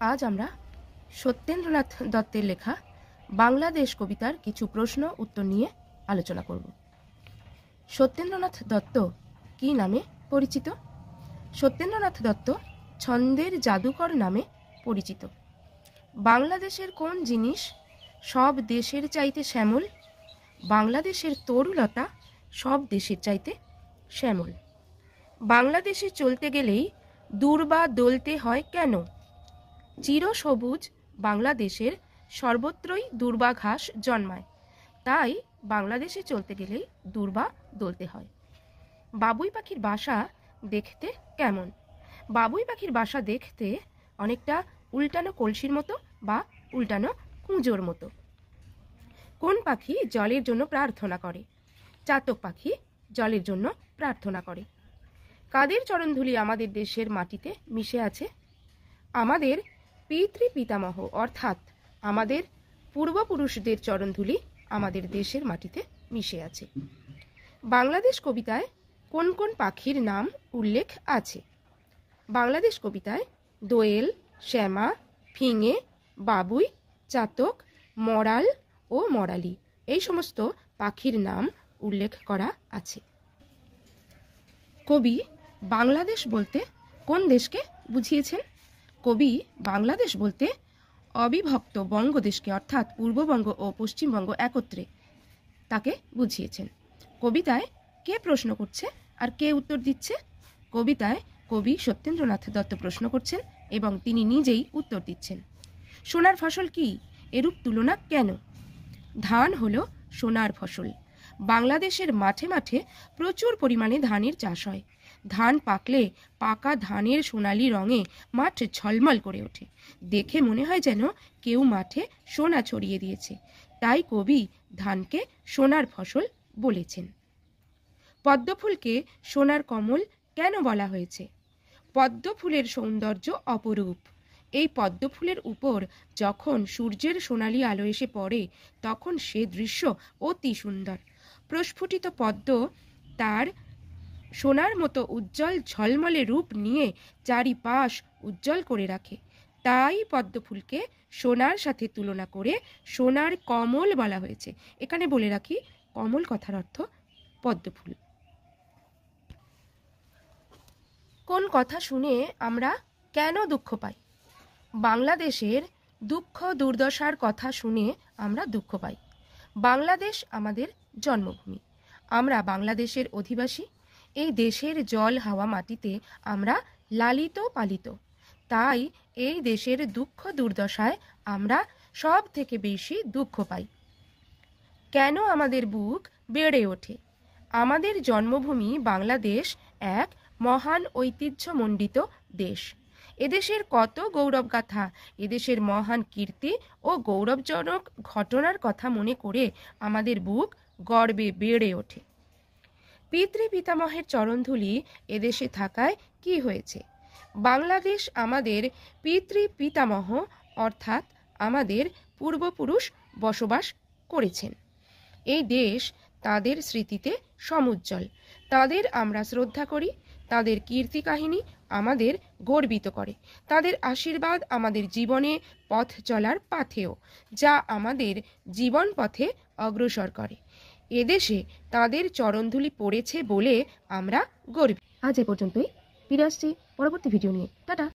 আজ আমরা সত্যেন্দ্রনাথ দত্তের লেখা বাংলাদেশ কবিতার কিছু প্রশ্ন উত্তর নিয়ে আলোচনা করব। সত্যেন্দ্রনাথ দত্ত কী নামে পরিচিত? সত্যেন্দ্রনাথ দত্ত ছন্দের জাদুকর নামে পরিচিত। বাংলাদেশের কোন জিনিস সব দেশের চাইতে শ্যামল? বাংলাদেশের তরুলতা সব দেশের চাইতে শ্যামল। বাংলাদেশে চলতে গেলেই দুর্বা দলতে হয় কেন? চিরসবুজ বাংলাদেশের সর্বত্রই দুর্বা ঘাস জন্মায়, তাই বাংলাদেশে চলতে গেলেই দুর্বা দলতে হয়। বাবুই পাখির বাসা দেখতে কেমন? বাবুই পাখির বাসা দেখতে অনেকটা উল্টানো কলসির মতো বা উল্টানো কুঁজোর মতো। কোন পাখি জলের জন্য প্রার্থনা করে? চাতক পাখি জলের জন্য প্রার্থনা করে। কাদের চরণধুলি আমাদের দেশের মাটিতে মিশে আছে? আমাদের পিতৃপিতামহ অর্থাৎ আমাদের পূর্বপুরুষদের চরণধুলি আমাদের দেশের মাটিতে মিশে আছে। বাংলাদেশ কবিতায় কোন কোন পাখির নাম উল্লেখ আছে? বাংলাদেশ কবিতায় দোয়েল, শ্যামা, ফিঙে, বাবুই, চাতক, মরাল ও মরালি এই সমস্ত পাখির নাম উল্লেখ করা আছে। কবি বাংলাদেশ বলতে কোন দেশকে বুঝিয়েছেন? কবি বাংলাদেশ বলতে অবিভক্ত বঙ্গদেশকে অর্থাৎ পূর্ববঙ্গ ও পশ্চিমবঙ্গ একত্রে তাকে বুঝিয়েছেন। কবিতায় কে প্রশ্ন করছে আর কে উত্তর দিচ্ছে? কবিতায় কবি সত্যেন্দ্রনাথ দত্ত প্রশ্ন করছেন এবং তিনি নিজেই উত্তর দিচ্ছেন। সোনার ফসল কি? এরূপ তুলনা কেন? ধান হলো সোনার ফসল। বাংলাদেশের মাঠে মাঠে প্রচুর পরিমাণে ধানের চাষ হয়। ধান পাকলে পাকা ধানের সোনালি রঙে মাঠ ঝলমল করে ওঠে। দেখে মনে হয় যেন কেউ মাঠে সোনা ছড়িয়ে দিয়েছে। তাই কবি ধানকে সোনার ফসল বলেছেন। পদ্মফুলকে সোনার কমল কেন বলা হয়েছে? পদ্মফুলের সৌন্দর্য অপরূপ। এই পদ্মফুলের উপর যখন সূর্যের সোনালি আলো এসে পড়ে তখন সে দৃশ্য অতি সুন্দর। প্রস্ফুটিত পদ্ম তার সোনার মতো উজ্জ্বল ঝলমলে রূপ নিয়ে চারিপাশ উজ্জ্বল করে রাখে। তাই পদ্মফুলকে সোনার সাথে তুলনা করে সোনার কমল বলা হয়েছে। এখানে বলে রাখি, কমল কথার অর্থ পদ্মফুল। কোন কথা শুনে আমরা কেন দুঃখ পাই? বাংলাদেশের দুঃখ দুর্দশার কথা শুনে আমরা দুঃখ পাই। বাংলাদেশ আমাদের জন্মভূমি। আমরা বাংলাদেশের অধিবাসী। এই দেশের জল হাওয়া মাটিতে আমরা লালিত পালিত। তাই এই দেশের দুঃখ দুর্দশায় আমরা সব থেকে বেশি দুঃখ পাই। কেন আমাদের বুক বেড়ে ওঠে? আমাদের জন্মভূমি বাংলাদেশ এক মহান ঐতিহ্যমণ্ডিত দেশ। এদেশের কত গৌরবগাথা, এদেশের মহান কীর্তি ও গৌরবজনক ঘটনার কথা মনে করে আমাদের বুক গর্বে বেড়ে ওঠে। পিতৃপিতামহের চরণধুলি এদেশে থাকায় কি হয়েছে? বাংলাদেশ আমাদের পিতৃপিতামহ অর্থাৎ আমাদের পূর্বপুরুষ বসবাস করেছেন। এই দেশ তাদের স্মৃতিতে সমুজ্জ্বল। তাদের আমরা শ্রদ্ধা করি। তাদের কীর্তি কাহিনী আমাদের গর্বিত করে। তাদের আশীর্বাদ আমাদের জীবনে পথ চলার পাথেয়, যা আমাদের জীবন পথে অগ্রসর করে। এদেশে তাদের চরণধুলি পড়েছে বলে আমরা গর্বিত। আজ এ পর্যন্তই। ফিরে আসছি পরবর্তী ভিডিও নিয়ে। টাটা।